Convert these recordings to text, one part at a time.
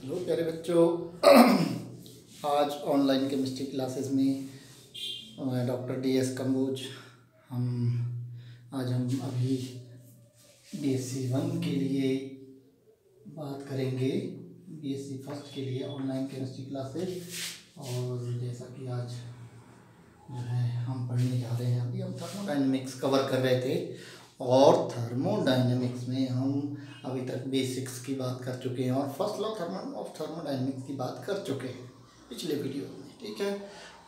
Hello प्यारे बच्चों। आज ऑनलाइन केमिस्ट्री क्लासेस में मैं डॉक्टर DS कंबोज। आज हम अभी BSc 1 के लिए बात करेंगे, BSc फर्स्ट के लिए ऑनलाइन केमिस्ट्री क्लासेस। और जैसा कि आज जो है हम पढ़ने जा रहे हैं, अभी हम थर्मोडायनेमिक्स कवर कर रहे थे और थर्मोडायनेमिक्स में हम अभी तक बेसिक्स की बात कर चुके हैं और फर्स्ट लॉ ऑफ थर्मोडायनेमिक्स की बात कर चुके हैं पिछले वीडियो में। ठीक है,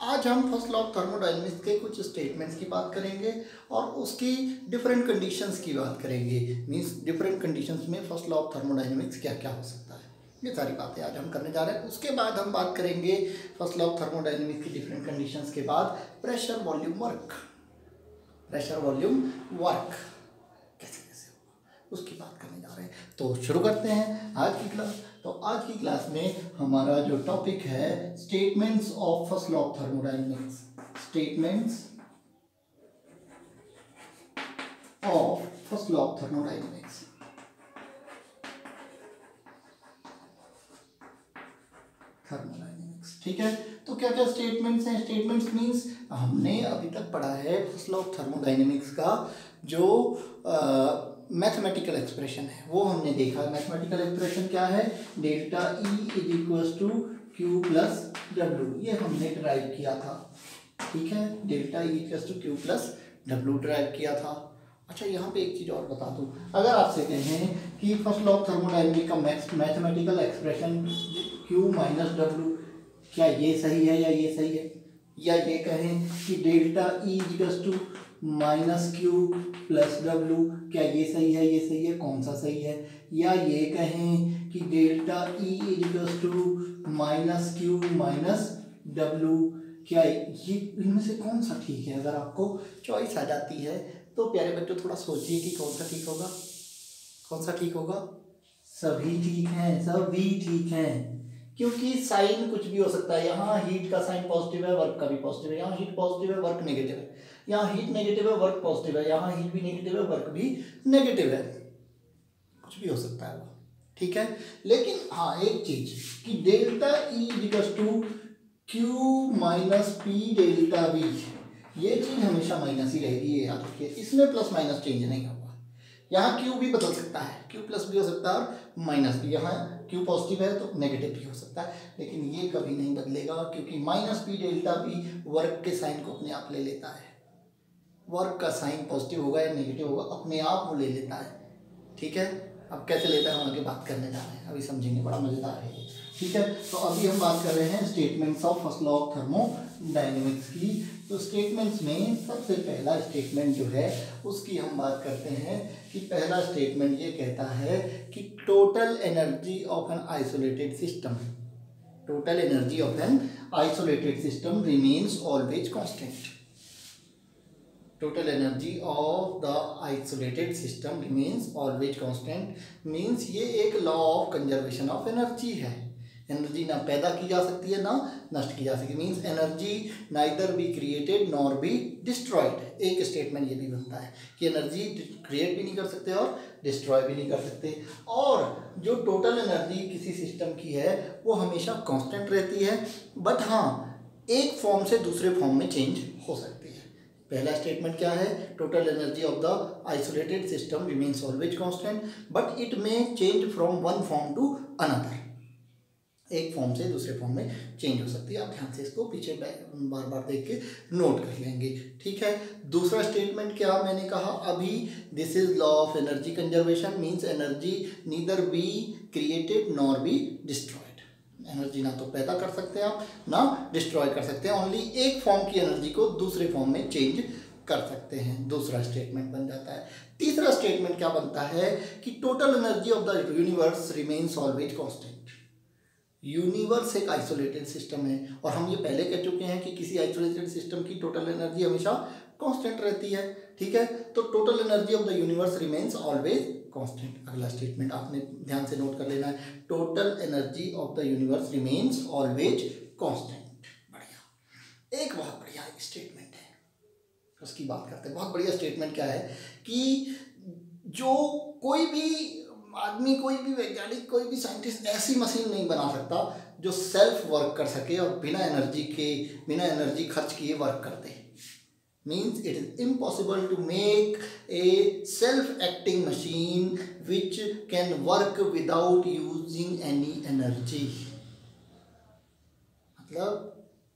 आज हम फर्स्ट लॉ ऑफ थर्मोडायनेमिक्स के कुछ स्टेटमेंट्स की बात करेंगे और उसकी डिफरेंट कंडीशंस की बात करेंगे। मींस डिफरेंट कंडीशंस में फर्स्ट लॉ ऑफ थर्मोडायनेमिक्स क्या क्या हो सकता है, ये सारी बातें आज हम करने जा रहे हैं। उसके बाद हम बात करेंगे फर्स्ट लॉ ऑफ थर्मोडायनेमिक्स की डिफरेंट कंडीशंस के बाद प्रेशर वॉल्यूम वर्क कैसे कैसे होगा उसकी बात करने जा रहे हैं। तो शुरू करते हैं आज की क्लास। तो आज की क्लास में हमारा जो टॉपिक है statements of first law of thermodynamics. Statements of first law of thermodynamics. ठीक है, तो क्या क्या स्टेटमेंट्स हैं? स्टेटमेंट्स मींस हमने अभी तक पढ़ा है फर्स्ट लॉ ऑफ थर्मोडायनेमिक्स का जो मैथमेटिकल एक्सप्रेशन है वो हमने देखा। मैथमेटिकल एक्सप्रेशन क्या है? Delta E is equals to Q plus W, ये हमने ड्राइव किया था। ठीक है, delta E equals to Q plus W derive किया था। अच्छा, यहाँ पे एक चीज़ और बता दूँ, अगर आपसे कहें कि फर्स्ट लॉ ऑफ थर्मोडायनेमिक्स का mathematical expression Q minus W, क्या ये सही है या ये सही है? या ये कहें कि delta E equals to minus Q plus W, क्या ये सही है ये सही है? कौन सा सही है? या ये कहें कि delta E equals to minus Q minus W, क्या ये इनमें से कौन सा ठीक है? अगर आपको चॉइस आ जाती है तो प्यारे बच्चों थोड़ा सोचिए कि कौन सा ठीक होगा। कौन सा ठीक होगा? सभी ठीक हैं, सभी ठीक हैं, क्योंकि साइन कुछ भी हो सकता है। यहाँ हीट का साइन पॉजिटिव है, वर्क का भी पॉजिटिव है। यहाँ हीट पॉजिटिव है, वर्क नेगेटिव है। यहाँ हीट नेगेटिव है, वर्क पॉजिटिव है। यहाँ हीट भी नेगेटिव है, वर्क भी नेगेटिव है। कुछ भी हो सकता है वो। ठीक है, लेकिन हाँ एक चीज कि delta E equals to Q minus P delta V, ये चीज हमेशा माइनस ही रहेगी, ये याद रखिए। इसमें प्लस माइनस चेंज नहीं होगा। यहाँ Q भी बदल सकता है, Q प्लस भी हो सकता है और माइनस भी। यहाँ Q पॉजिटिव है तो नेगेटिव भी हो सकता है, लेकिन ये कभी नहीं बदलेगा, क्योंकि minus P delta V work के साइन को अपने आप ले लेता है। वर्क का साइन पॉजिटिव होगा या नेगेटिव होगा, अपने आप वो ले लेता है। ठीक है, अब कैसे लेता है हम आगे बात करने जा रहे हैं, अभी समझेंगे, बड़ा मजेदार है ये। ठीक है, तो अभी हम बात कर रहे हैं statements of first law of thermodynamics की। तो स्टेटमेंट्स में सबसे पहला स्टेटमेंट जो है उसकी हम बात करते हैं कि पहला स्टेटमेंट ये कहता है कि total energy of an isolated system, total energy of an isolated system remains always constant. Total energy of the isolated system remains always constant means ये एक law of conservation of energy है। Energy ना पैदा की जा सकती है ना नष्ट की जा सकती, means energy neither be created nor be destroyed. एक स्टेटमेंट ये भी बनता है कि एनर्जी क्रिएट भी नहीं कर सकते और डिस्ट्रॉय भी नहीं कर सकते। और जो टोटल एनर्जी किसी सिस्टम की है वो हमेशा कांस्टेंट रहती है, बट हाँ एक फॉर्म से दूसरे फॉर्म में चेंज हो सकती है। पहला स्टेटमेंट क्या है? Total energy of the isolated system remains always constant but it may change from one form to another. एक फॉर्म से दूसरे फॉर्म में चेंज हो सकती है। आप ध्यान से इसको पीछे बार बार देख के नोट कर लेंगे। ठीक है, दूसरा स्टेटमेंट क्या मैंने कहा अभी? This is law of energy conservation means energy neither be created nor be destroyed. Energy ना तो पैदा कर सकते हैं आप ना डिस्ट्रॉय कर सकते हैं, ओनली एक फॉर्म की एनर्जी को दूसरे फॉर्म में चेंज कर सकते हैं। दूसरा स्टेटमेंट बन जाता है। तीसरा स्टेटमेंट क्या बनता है कि total energy of the universe remains always constant. Universe एक आइसोलेटेड सिस्टम है और हम ये पहले कह चुके हैं कि किसी आइसोलेटेड सिस्टम की टोटल एनर्जी हमेशा कांस्टेंट रहती है। ठीक है, तो total energy of the universe remains always constant. अगला स्टेटमेंट आपने ध्यान से नोट कर लेना है, total energy of the universe remains always constant. बढ़िया, एक बहुत बढ़िया स्टेटमेंट है, उसकी बात करते हैं। बहुत बढ़िया स्टेटमेंट क्या है कि जो कोई भी आदमी, कोई भी वैज्ञानिक, कोई भी साइंटिस्ट ऐसी मशीन नहीं बना सकता जो सेल्फ वर्क कर सके और बिना एनर्जी खर्च किए वर्क कर दे। Means it is impossible to make a self-acting machine which can work without using any energy. मतलब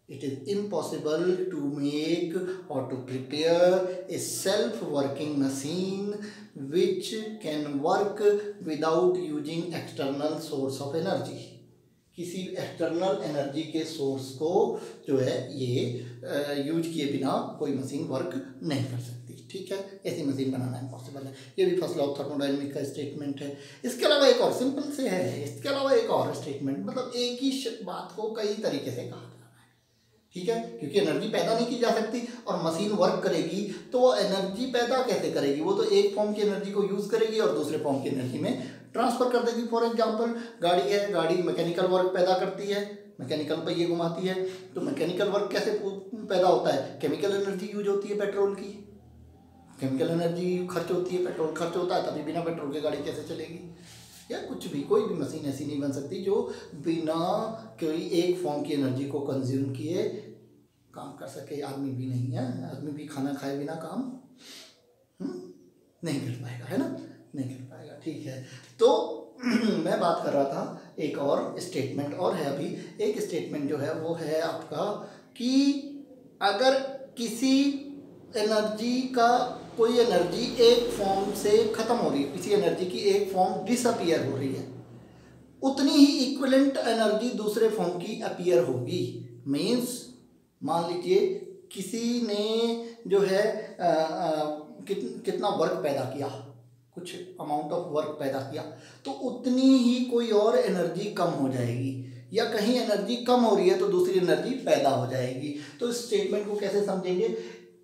it is impossible to make or to prepare a self-working machine which can work without using external source of energy. किसी external energy के source को जो है ये use किए बिना कोई मशीन वर्क नहीं कर सकती। ठीक है, ऐसी मशीन बनाना इम्पॉसिबल है। ये भी फर्स्ट लॉ ऑफ थर्मोडायनेमिक्स का स्टेटमेंट है। इसके अलावा एक और सिंपल से है, इसके अलावा एक और स्टेटमेंट, मतलब एक ही बात को कई तरीके से कहा जा रहा है। ठीक है, क्योंकि एनर्जी पैदा नहीं की जा सकती और मशीन वर्क करेगी तो वो एनर्जी पैदा कैसे करेगी? वो तो एक फॉर्म की एनर्जी को यूज करेगी और दूसरे फॉर्म की एनर्जी में ट्रांसफर कर देगी। फॉर एग्जांपल गाड़ी है, गाड़ी मैकेनिकल वर्क पैदा करती है, मैकेनिकल पहिए घुमाती है, तो मैकेनिकल वर्क कैसे पैदा होता है? केमिकल एनर्जी यूज होती है पेट्रोल की, केमिकल एनर्जी खर्च होती है, पेट्रोल खर्च होता है, तभी बिना पेट्रोल के गाड़ी कैसे चलेगी? या कुछ भी, कोई भी मशीन ऐसी नहीं बन सकती जो बिना कोई एक फॉर्म की एनर्जी को कंज्यूम किए काम कर सके। आदमी भी नहीं है, आदमी भी खाना खाए बिना काम नहीं कर पाएगा, है ना, नहीं कर पाएगा। ठीक है, तो मैं बात कर रहा था एक और स्टेटमेंट और है, अभी एक स्टेटमेंट जो है वो है आपका कि अगर किसी एनर्जी का कोई एनर्जी एक फॉर्म से ख़त्म हो रही है, किसी एनर्जी की एक फॉर्म डिसअपीयर हो रही है, उतनी ही इक्विवेलेंट एनर्जी दूसरे फॉर्म की अपीयर होगी। मीन्स मान लीजिए किसी ने जो है कितना वर्क पैदा किया, कुछ अमाउंट ऑफ वर्क पैदा किया, तो उतनी ही कोई और एनर्जी कम हो जाएगी, या कहीं एनर्जी कम हो रही है तो दूसरी एनर्जी पैदा हो जाएगी। तो इस स्टेटमेंट को कैसे समझेंगे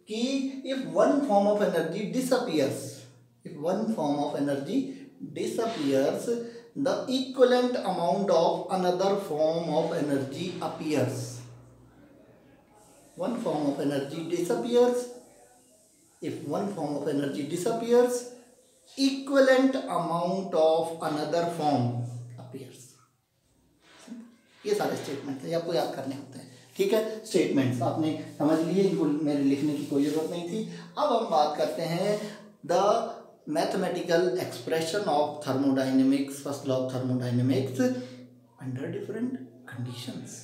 कि if one form of energy disappears, if one form of energy disappears the equivalent amount of another form of energy appears. One form of energy disappears. If one form of energy disappears, equivalent amount of another form appears. ये सारे statement हैं, आपको याद करने होते हैं। ठीक है, स्टेटमेंट्स आपने समझ लिए, इनको मेरे लिखने की कोई जरूरत नहीं थी। अब हम बात करते हैं the mathematical expression of thermodynamics, first law of thermodynamics under different conditions.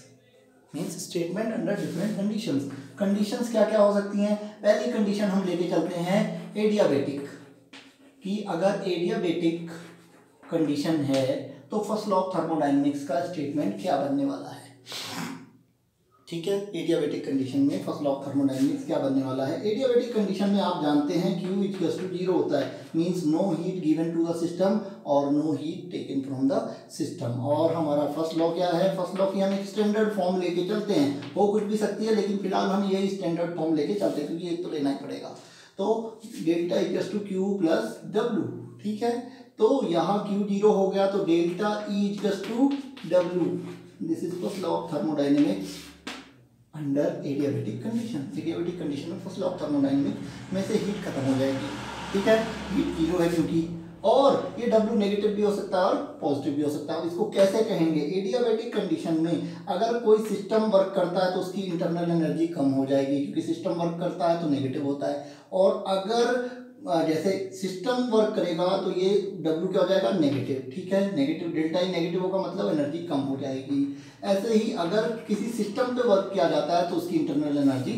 Means statement under different conditions. Conditions क्या क्या हो सकती हैं? पहली कंडीशन हम लेके चलते हैं एडियाबेटिक, कि अगर एडियाबेटिक कंडीशन है तो फर्स्ट लॉ ऑफ थर्मोडायनेमिक्स का स्टेटमेंट क्या बनने वाला है। ठीक है, एडियाबेटिक कंडीशन में फर्स्ट लॉ ऑफ थर्मोडायनेमिक्स क्या बनने वाला है। एडियाबेटिक कंडीशन में आप जानते हैं Q इक्वल्स टू 0 होता है, means no heat given to the system और no heat taken from the system. और हमारा फर्स्ट लॉ क्या है? फर्स्ट लॉ की हम एक स्टैंडर्ड फॉर्म लेके चलते हैं, वो कुछ भी सकती है लेकिन फिलहाल हम यही स्टैंडर्ड फॉर्म लेके चलते हैं क्योंकि एक तो लेना ही पड़ेगा। तो delta equals to Q plus W। ठीक है, तो यहाँ Q 0 हो गया तो delta E equals to W। This is first law of thermodynamics under adiabatic condition. Adiabatic condition में फर्स्ट लॉ ऑफ थर्मोडायनेमिक्स में से हीट खत्म हो जाएगी। ठीक है, हीट 0 है क्योंकि, और ये W नेगेटिव भी हो सकता है और पॉजिटिव भी हो सकता है। इसको कैसे कहेंगे? एडियाबेटिक कंडीशन में अगर कोई सिस्टम वर्क करता है तो उसकी इंटरनल एनर्जी कम हो जाएगी क्योंकि सिस्टम वर्क करता है तो नेगेटिव होता है, और अगर जैसे सिस्टम वर्क करेगा तो ये W क्या हो जाएगा? नेगेटिव। ठीक है, नेगेटिव, डेल्टा ई नेगेटिव होगा मतलब एनर्जी कम हो जाएगी। ऐसे ही अगर किसी सिस्टम पे वर्क किया जाता है तो उसकी इंटरनल एनर्जी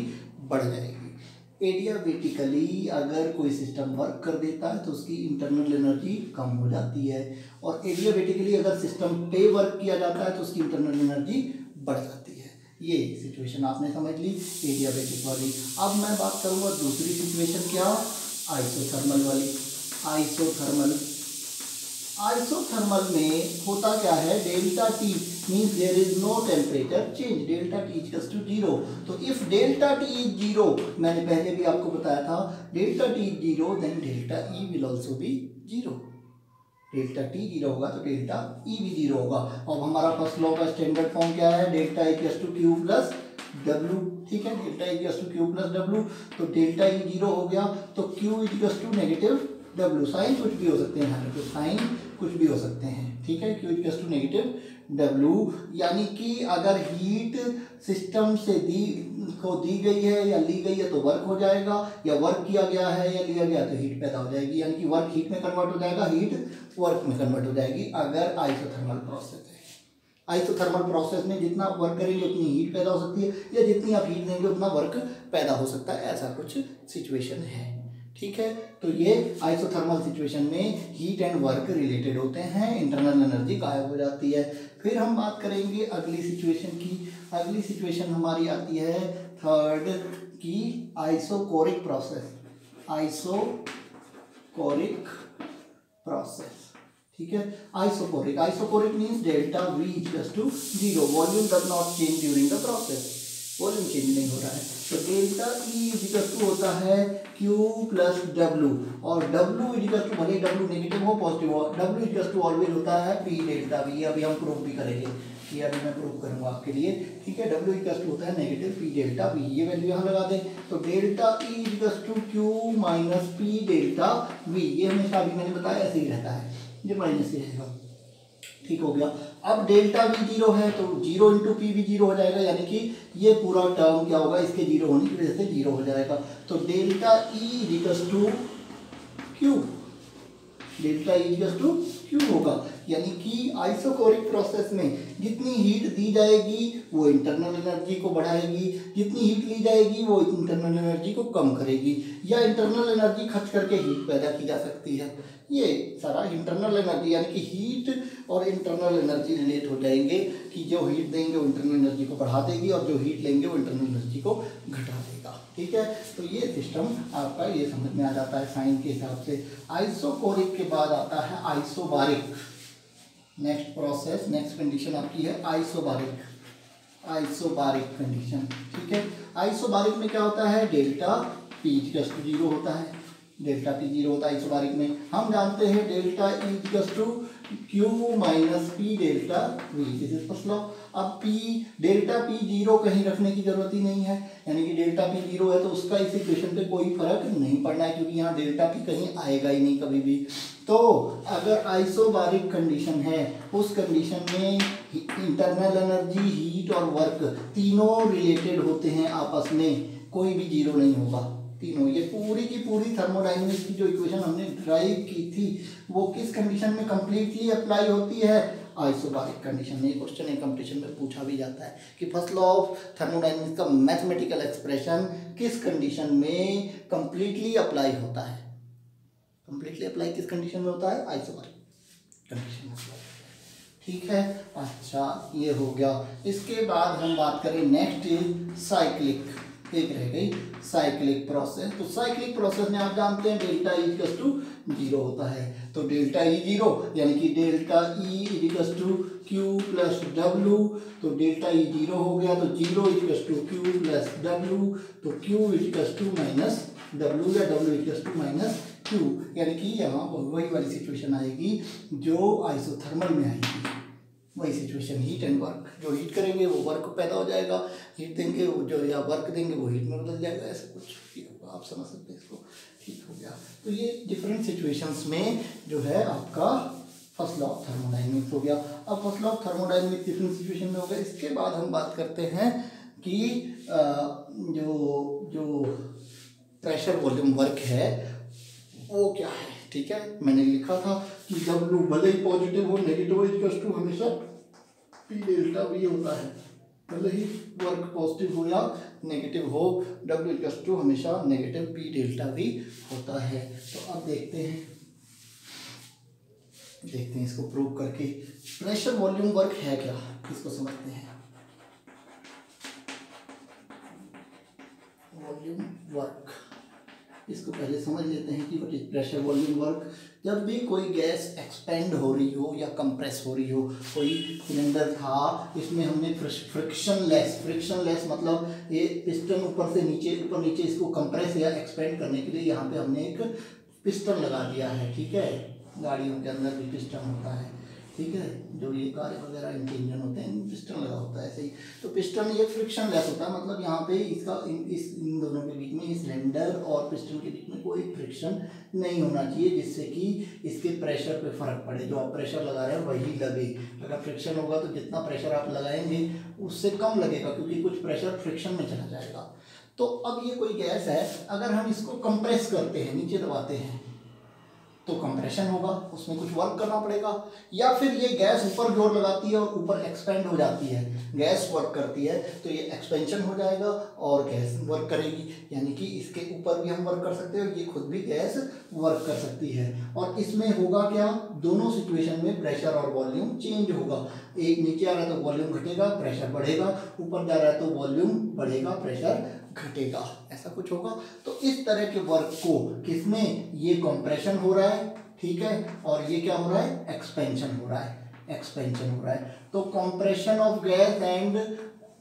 बढ़ जाएगी। एडियाबेटिकली अगर कोई सिस्टम वर्क कर देता है तो उसकी इंटरनल एनर्जी कम हो जाती है, और एडियाबेटिकली अगर सिस्टम पे वर्क किया जाता है तो उसकी इंटरनल एनर्जी बढ़ जाती है। ये सिचुएशन आपने समझ ली एडियाबेटिक वाली। अब मैं बात करूँगा दूसरी सिचुएशन, क्या? आइसोथर्मल वाली। आइसोथर्मल में होता क्या है? Delta T means there is no temperature change, delta T equals to 0। तो इफ डेल्टा T इज 0, मैंने पहले भी आपको बताया था, delta T is 0 then delta E will also be 0। Delta T 0 होगा तो डेल्टा E भी 0 होगा। अब हमारा फर्स्ट लॉ का स्टैंडर्ड फॉर्म क्या है? Delta equals to Q plus W। ठीक है, delta equals to Q plus W, तो डेल्टा E 0 हो गया तो Q equals to negative W। Sign कुछ भी हो सकते हैं यहाँ पे, साइन कुछ भी हो सकते हैं, ठीक है। Q equals to negative W, यानी कि अगर हीट सिस्टम से दी गई है या ली गई है तो वर्क हो जाएगा, या वर्क किया गया है या लिया गया तो हीट पैदा हो जाएगी, यानी कि वर्क हीट में कन्वर्ट हो जाएगा, हीट वर्क में कन्वर्ट हो जाएगी अगर आइसोथर्मल प्रोसेस है। आइसोथर्मल प्रोसेस में जितना आप वर्क करेंगे उतनी हीट पैदा हो सकती है, या जितनी आप हीट देंगे उतना वर्क पैदा हो सकता है, ऐसा कुछ सिचुएशन है, ठीक है। तो ये आइसोथर्मल सिचुएशन में हीट एंड वर्क रिलेटेड होते हैं, इंटरनल एनर्जी गायब हो जाती है। फिर हम बात करेंगे अगली सिचुएशन की। अगली सिचुएशन हमारी आती है थर्ड की आइसोकोरिक प्रोसेस। आइसोकोरिक प्रोसेस, ठीक है। Isochoric means delta V equals to 0, volume does not change during the process, volume change नहीं हो रहा है। तो डेल्टा E इक्वल्स टू होता है Q प्लस W, और W इक्वल्स टू, भले W नेगेटिव हो पॉजिटिव हो, W इक्वल्स टू ऑलवेज होता है P डेल्टा V। अभी हम प्रूव भी करेंगे, ये अभी मैं प्रूव करूंगा आपके लिए, ठीक है। W इक्वल्स टू होता है नेगेटिव P डेल्टा V, ये वैल्यू यहाँ लगा दें। तो delta E equals to Q minus P delta V, ये हमेशा अभी मैंने बताया ऐसे ही रहता है, ये माइनस ही रहेगा, ठीक हो गया। अब डेल्टा V 0 है तो 0 इंटू पी भी 0 हो जाएगा, यानी कि ये पूरा टर्म क्या होगा, इसके 0 होने की वजह से 0 हो जाएगा। तो delta E equals to Q, delta E equals to Q होगा, यानी कि आइसोकोरिक प्रोसेस में जितनी हीट दी जाएगी वो इंटरनल एनर्जी को बढ़ाएगी, जितनी हीट ली जाएगी वो इंटरनल एनर्जी को कम करेगी, या इंटरनल एनर्जी खर्च करके हीट पैदा की जा सकती है। ये सारा इंटरनल एनर्जी, यानी कि हीट और इंटरनल एनर्जी रिलेट हो जाएंगे, कि जो हीट देंगे वो इंटरनल एनर्जी को बढ़ा देगी और जो हीट लेंगे वो इंटरनल एनर्जी को घटा देगा, ठीक है। तो ये सिस्टम आपका ये समझ में आ जाता है साइन के हिसाब से। आइसोकोरिक के बाद आता है isobaric. Next process, next condition आपकी है आइसोबारिक, आइसोबारिक कंडीशन, ठीक है। आइसोबारिक में क्या होता है, डेल्टा P इक्वल्स टू 0 होता है, डेल्टा P 0 होता है आइसोबारिक में। हम जानते हैं delta E equals to Q minus P delta V, this is first law. अब P डेल्टा P 0 कहीं रखने की जरूरत ही नहीं है, यानी कि डेल्टा P 0 है तो उसका इस इक्वेशन पे कोई फर्क नहीं पड़ना है, क्योंकि यहाँ डेल्टा P कहीं आएगा ही नहीं कभी भी। तो अगर आइसोबारिक कंडीशन है, उस कंडीशन में इंटरनल एनर्जी, हीट और वर्क तीनों रिलेटेड होते हैं आपस में, कोई भी 0 नहीं होगा तीनों। ये पूरी की पूरी थर्मोडायनेमिक्स की जो इक्वेशन हमने ड्राइव की थी वो किस कंडीशन में कंप्लीटली अप्लाई होती है, आइसोबारिक कंडीशन में। क्वेश्चन एक कंपटीशन में पूछा भी जाता है कि फर्स्ट लॉ ऑफ थर्मोडायनेमिक्स का मैथमेटिकल एक्सप्रेशन किस कंडीशन में कंप्लीटली अप्लाई होता है। कंप्लीटली अप्लाई किस कंडीशन में होता है, आइसोबारिक कंडीशन में, ठीक है। अच्छा, ये हो गया। इसके बाद हम बात करें नेक्स्ट इज साइक्लिक, एक रह गई साइक्लिक प्रोसेस। तो साइक्लिक प्रोसेस में आप जानते हैं डेल्टा E इक्वल्स टू 0 होता है। तो डेल्टा E 0 यानी कि delta E equals to Q plus W, तो डेल्टा E 0 हो गया, तो 0 equals to Q plus W, तो Q equals to minus W या W equals to minus Q, यानी कि यहाँ वही वाली सिचुएशन आएगी जो आइसोथर्मल में आएगी, वही सिचुएशन, हीट एंड वर्क। जो हीट करेंगे वो वर्क पैदा हो जाएगा, हीट देंगे वो जो, या वर्क देंगे वो हीट में बदल जाएगा, ऐसा कुछ होगा, आप समझ सकते हैं इसको, ठीक हो गया। तो ये डिफरेंट सिचुएशंस में जो है आपका फर्स्ट लॉ ऑफ थर्मोडायनेमिक्स हो गया। अब first law of thermodynamics different situation में हो गया। इसके बाद हम बात करते हैं कि जो प्रेशर वॉल्यूम वर्क है वो क्या है, ठीक है। मैंने लिखा था कि W भले ही पॉजिटिव हो नेगेटिव हो इक्वल्स टू हमेशा P डेल्टा V होता है, भले ही वर्क पॉजिटिव हो या नेगेटिव हो, W इक्वल्स टू हमेशा नेगेटिव P डेल्टा V होता है। तो अब देखते हैं इसको प्रूव करके प्रेशर वॉल्यूम वर्क है क्या, इसको समझते हैं। वॉल्यूम वर्क, इसको पहले समझ लेते हैं कि what is pressure volume work. जब भी कोई गैस एक्सपेंड हो रही हो या कंप्रेस हो रही हो, कोई सिलेंडर था इसमें हमने फ्रिक्शनलेस मतलब ये पिस्टन ऊपर नीचे इसको कंप्रेस या एक्सपेंड करने के लिए यहाँ पे हमने एक पिस्टन लगा दिया है, ठीक है। गाड़ियों के अंदर भी पिस्टन होता है, ठीक है, जो ये कार वगैरह इनके इंजन होते हैं पिस्टन लगा होता है ऐसे ही। तो पिस्टन ये फ्रिक्शन लेस होता है, मतलब यहाँ पे इसका इन दोनों के बीच में, इस सिलेंडर और पिस्टन के बीच में कोई फ्रिक्शन नहीं होना चाहिए, जिससे कि इसके प्रेशर पे फर्क पड़े। जो आप प्रेशर लगा रहे हैं वही लगे। अगर फ्रिक्शन होगा तो जितना प्रेशर आप लगाएंगे उससे कम लगेगा, क्योंकि कुछ प्रेशर फ्रिक्शन में चला जाएगा। तो अब ये कोई गैस है, अगर हम इसको कंप्रेस करते हैं, नीचे दबाते हैं, तो कंप्रेशन होगा, उसमें कुछ वर्क करना पड़ेगा। या फिर ये गैस ऊपर जोर लगाती है और ऊपर एक्सपेंड हो जाती है, गैस वर्क करती है, तो ये एक्सपेंशन हो जाएगा और गैस वर्क करेगी। यानी कि इसके ऊपर भी हम वर्क कर सकते हैं और ये खुद भी गैस वर्क कर सकती है। और इसमें होगा क्या, दोनों सिचुएशन में प्रेशर और वॉल्यूम चेंज होगा। एक नीचे आ रहा है तो वॉल्यूम घटेगा, प्रेशर बढ़ेगा, ऊपर जा रहा है तो वॉल्यूम बढ़ेगा, प्रेशर घटेगा, ऐसा कुछ होगा। तो इस तरह के वर्क को किसमें, ये कंप्रेशन हो रहा है, ठीक है, और ये क्या हो रहा है, एक्सपेंशन हो रहा है, एक्सपेंशन हो रहा है। तो compression of gas and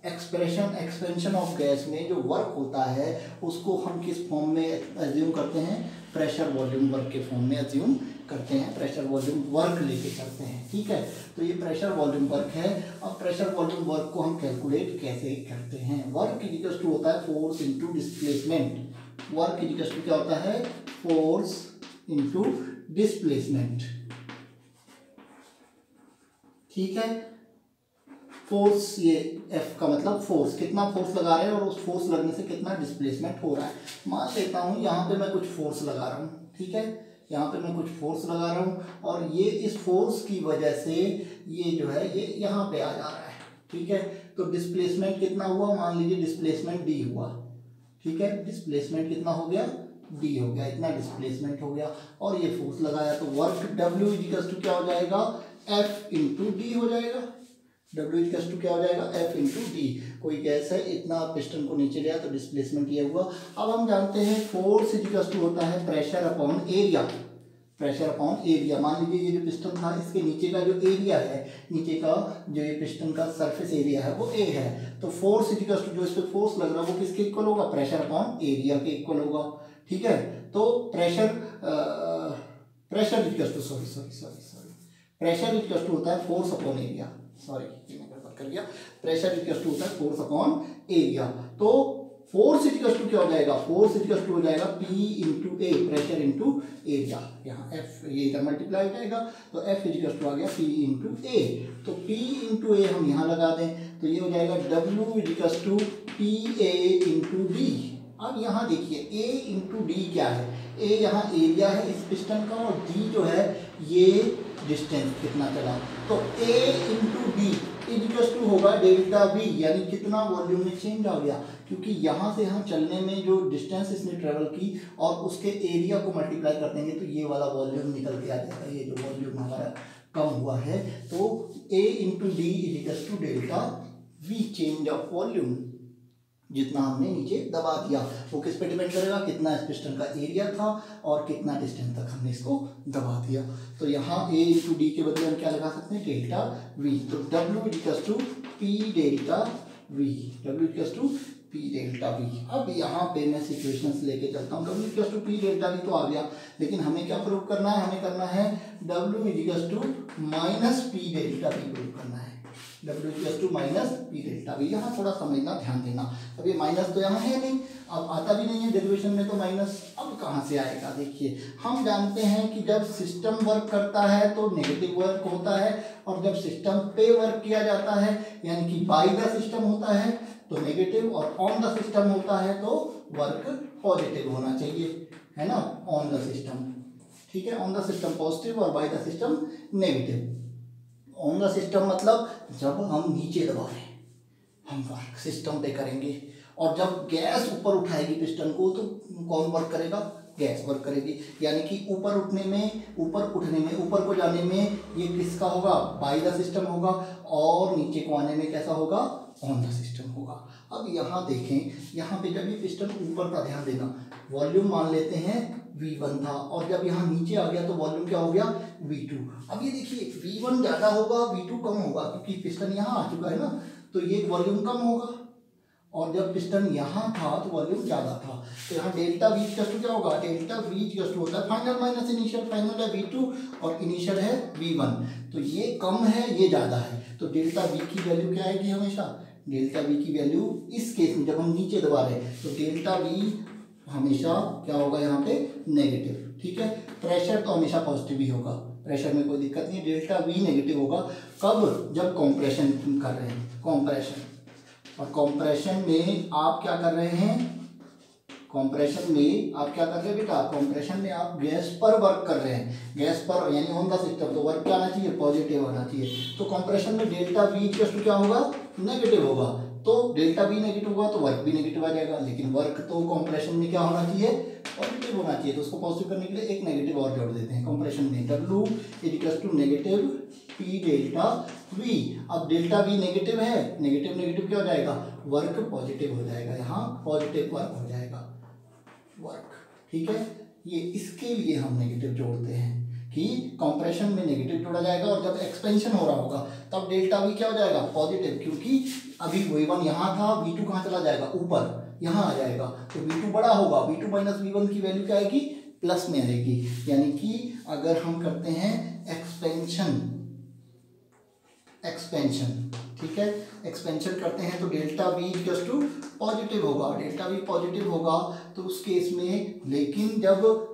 expansion of gas में जो वर्क होता है उसको हम किस फॉर्म में एज्यूम करते हैं, प्रेशर वॉल्यूम वर्क के फॉर्म में एज्यूम करते हैं, प्रेशर वॉल्यूम वर्क लेके करते हैं, ठीक है। तो ये प्रेशर वॉल्यूम वर्क है। अब प्रेशर वॉल्यूम वर्क को हम कैलकुलेट कैसे करते हैं, वर्क इक्वल टू होता है force into displacement. Work equal to क्या होता है, फोर्स इनटू डिस्प्लेसमेंट, ठीक है। फोर्स, ये एफ का मतलब फोर्स, कितना फोर्स लगा रहे हैं और उस फोर्स लगने से कितना डिस्प्लेसमेंट हो रहा है। मान लेता हूँ यहाँ पे मैं कुछ फोर्स लगा रहा हूँ, ठीक है, यहाँ पे मैं कुछ फोर्स लगा रहा हूँ और ये इस फोर्स की वजह से ये जो है ये यहाँ पे आ जा रहा है, ठीक है। तो डिस्प्लेसमेंट कितना हुआ, मान लीजिए डिस्प्लेसमेंट डी हुआ, ठीक है, डिस्प्लेसमेंट कितना हो गया, डी हो गया, इतना डिस्प्लेसमेंट हो गया। और ये फोर्स लगाया तो वर्क डब्ल्यू इक्वल टू क्या हो जाएगा, एफ इंटू डी हो जाएगा। W इक्वल टू क्या हो जाएगा, F इंटू डी। कोई गैस है, इतना पिस्टन को नीचे लिया तो डिस्प्लेसमेंट ये हुआ। अब हम जानते हैं फोर्स इक्वल टू होता है pressure upon area, pressure upon area. मान लीजिए ये जो पिस्टन था इसके नीचे का जो एरिया है, नीचे का जो ये पिस्टन का सरफेस एरिया है वो A है, तो फोर्स इक्वल टू जो इस पर फोर्स लग रहा है वो किसके इक्वल होगा, प्रेशर अपॉन एरिया के इक्वल होगा, ठीक है। तो pressure equal to pressure equal to होता है फोर्स अपॉन एरिया, सॉरी मैं गड़बड़ कर गया, प्रेशर इक्वल टू होता है फोर्स अपॉन एरिया। तो फोर्स इक्वल टू क्या हो जाएगा, फोर्स इक्वल टू हो जाएगा P इंटू ए, प्रेशर इंटू एरिया, यहाँ F ये इधर मल्टीप्लाई हो जाएगा, तो F इक्वल टू आ गया P इंटू ए। तो P इंटू ए हम यहाँ लगा दें तो ये हो जाएगा W equal to P A into D. अब यहाँ देखिए A इंटू डी क्या है, A यहाँ एरिया है इस पिस्टन का और D जो है ये डिस्टेंस कितना चला, तो A into D equal to होगा डेल्टा V, यानी कितना वॉल्यूम में चेंज आ गया, क्योंकि यहाँ से हम चलने में जो डिस्टेंस इसने ट्रेवल की और उसके एरिया को मल्टीप्लाई कर देंगे तो ये वाला वॉल्यूम निकल के आ जाएगा, ये जो वॉल्यूम हमारा कम हुआ है। तो A into D equal to delta V, change of volume, जितना हमने नीचे दबा दिया वो किस पे डिपेंड करेगा, कितना इस पिस्टन का एरिया था और कितना डिस्टेंस तक हमने इसको दबा दिया। तो यहाँ A इंटू डी के बदले हम क्या लगा सकते हैं, डेल्टा V। तो W equal to P delta V, W equal to P delta V। अब यहाँ पे मैं सिचुएशंस लेके चलता हूँ, W equal to P delta V तो आ गया, लेकिन हमें क्या प्रूव करना है, हमें करना है W equal to minus P delta V prove करना है, W equal to minus P delta V। यहाँ थोड़ा समझना, ध्यान देना, अब ये माइनस तो यहाँ है नहीं, अब आता भी नहीं है डेरिवेशन में, तो माइनस अब कहाँ से आएगा। देखिए हम जानते हैं कि जब सिस्टम वर्क करता है तो नेगेटिव वर्क होता है, और जब सिस्टम पे वर्क किया जाता है यानी कि बाय द सिस्टम होता है तो नेगेटिव, और ऑन द सिस्टम होता है तो वर्क पॉजिटिव होना चाहिए, है ना, ऑन द सिस्टम, ठीक है, ऑन द सिस्टम पॉजिटिव और by the system negative. On the system मतलब जब हम नीचे दबा रहे हैं हम वर्क सिस्टम पे करेंगे, और जब गैस ऊपर उठाएगी पिस्टन को तो कौन वर्क करेगा, गैस वर्क करेगी। यानी कि ऊपर उठने में, ऊपर उठने में, ऊपर को जाने में ये किसका होगा, बाय द सिस्टम होगा, और नीचे को आने में कैसा होगा, ऑन द सिस्टम होगा। अब यहाँ देखें, यहाँ पे जब ये पिस्टन ऊपर का, ध्यान देना, वॉल्यूम मान लेते हैं V1 था, और जब यहाँ नीचे आ गया तो वॉल्यूम क्या हो गया, V2। अब ये देखिए V1 ज़्यादा होगा V2 कम होगा, क्योंकि पिस्टन यहाँ आ चुका है ना, तो ये वॉल्यूम कम होगा, और जब पिस्टन यहाँ था तो वॉल्यूम ज़्यादा था। तो यहाँ डेल्टा वी इक्वल टू क्या होगा, डेल्टा वी इक्वल टू होता है फाइनल माइनस इनिशियल, फाइनल है V2 और इनिशियल है V1। तो ये कम है ये ज़्यादा है, तो डेल्टा वी की वैल्यू क्या आएगी हमेशा, डेल्टा वी की वैल्यू इस केस में जब हम नीचे दबा रहे हैं तो डेल्टा वी हमेशा क्या होगा यहाँ पे नेगेटिव। ठीक है, प्रेशर तो हमेशा पॉजिटिव ही होगा, प्रेशर में कोई दिक्कत नहीं है। डेल्टा वी नेगेटिव होगा कब, जब कॉम्प्रेशन कर रहे हैं, कॉम्प्रेशन, और कॉम्प्रेशन में आप क्या कर रहे हैं, कॉम्प्रेशन में आप क्या कर रहे हैं बेटा, कॉम्प्रेशन में आप गैस पर वर्क कर रहे हैं, गैस पर यानी ऑन द सिस्टम, तो वर्क क्या आना चाहिए, पॉजिटिव आना चाहिए। तो कॉम्प्रेशन में डेल्टा वी इक्वल क्या होगा, नेगेटिव होगा, तो डेल्टा वी नेगेटिव होगा तो वर्क भी नेगेटिव आ जाएगा। लेकिन वर्क तो कॉम्प्रेशन में क्या होना चाहिए, पॉजिटिव होना चाहिए, तो उसको पॉजिटिव करने के लिए एक नेगेटिव और जोड़ देते हैं कॉम्प्रेशन में, W equal to negative P delta V। अब डेल्टा V नेगेटिव है, नेगेटिव नेगेटिव क्या हो जाएगा, वर्क पॉजिटिव हो जाएगा, यहाँ पॉजिटिव वर्क हो जाएगा, वर्क। ठीक है, ये इसके लिए हम नेगेटिव जोड़ते हैं कि कंप्रेशन में नेगेटिव जोड़ा जाएगा, और जब एक्सपेंशन हो रहा होगा तब डेल्टा वी क्या हो जाएगा, पॉजिटिव, क्योंकि अभी V1 यहाँ था, V2 कहाँ चला जाएगा, ऊपर यहाँ आ जाएगा, तो V2 बड़ा होगा, V2 माइनस V1 की वैल्यू क्या आएगी, प्लस में आएगी। यानी कि अगर हम करते हैं एक्सपेंशन, ठीक है, एक्सपेंशन करते हैं तो delta V equal to positive होगा, डेल्टा वी पॉजिटिव होगा तो उस केस में, लेकिन जब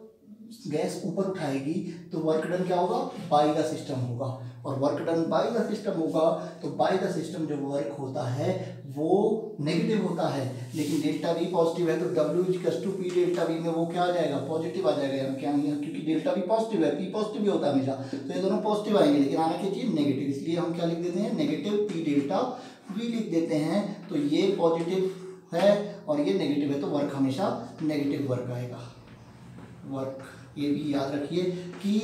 गैस ऊपर उठाएगी तो वर्क डन क्या होगा, बाय द सिस्टम होगा, और work done by the system होगा तो बाय द सिस्टम जो वर्क होता है वो नेगेटिव होता है, लेकिन डेल्टा वी पॉजिटिव है तो W equal to P delta V में वो क्या आ जाएगा, पॉजिटिव आ जाएगा। यार क्या नहीं है, क्योंकि डेल्टा वी पॉजिटिव है, P पॉजिटिव भी होता है हमेशा, तो ये दोनों पॉजिटिव आएंगे, लेकिन आना क्या चाहिए, नेगेटिव, इसलिए हम क्या लिख देते हैं, नेगेटिव P डेल्टा वी लिख देते हैं। तो ये पॉजिटिव है और ये नेगेटिव है, तो वर्क हमेशा नेगेटिव वर्क आएगा, वर्क। ये भी याद रखिए कि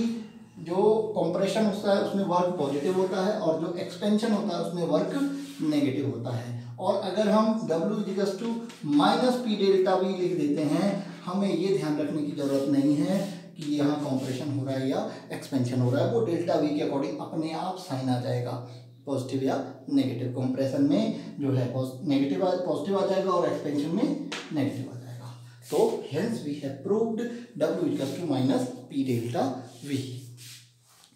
जो कंप्रेशन होता है उसमें वर्क पॉजिटिव होता है, और जो एक्सपेंशन होता है उसमें वर्क नेगेटिव होता है। और अगर हम W equal to minus P delta V लिख देते हैं, हमें ये ध्यान रखने की जरूरत नहीं है कि यहाँ कंप्रेशन हो रहा है या एक्सपेंशन हो रहा है, वो डेल्टा वी के अकॉर्डिंग अपने आप साइन आ जाएगा, पॉजिटिव या नेगेटिव। कंप्रेशन में जो है नेगेटिव पॉजिटिव आ जाएगा और एक्सपेंशन में नेगेटिव आ जाएगा। तो hence we have proved W equals to minus P delta V.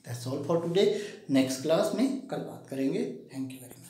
That's all for today. Next class में कल बात करेंगे. Thank you very much.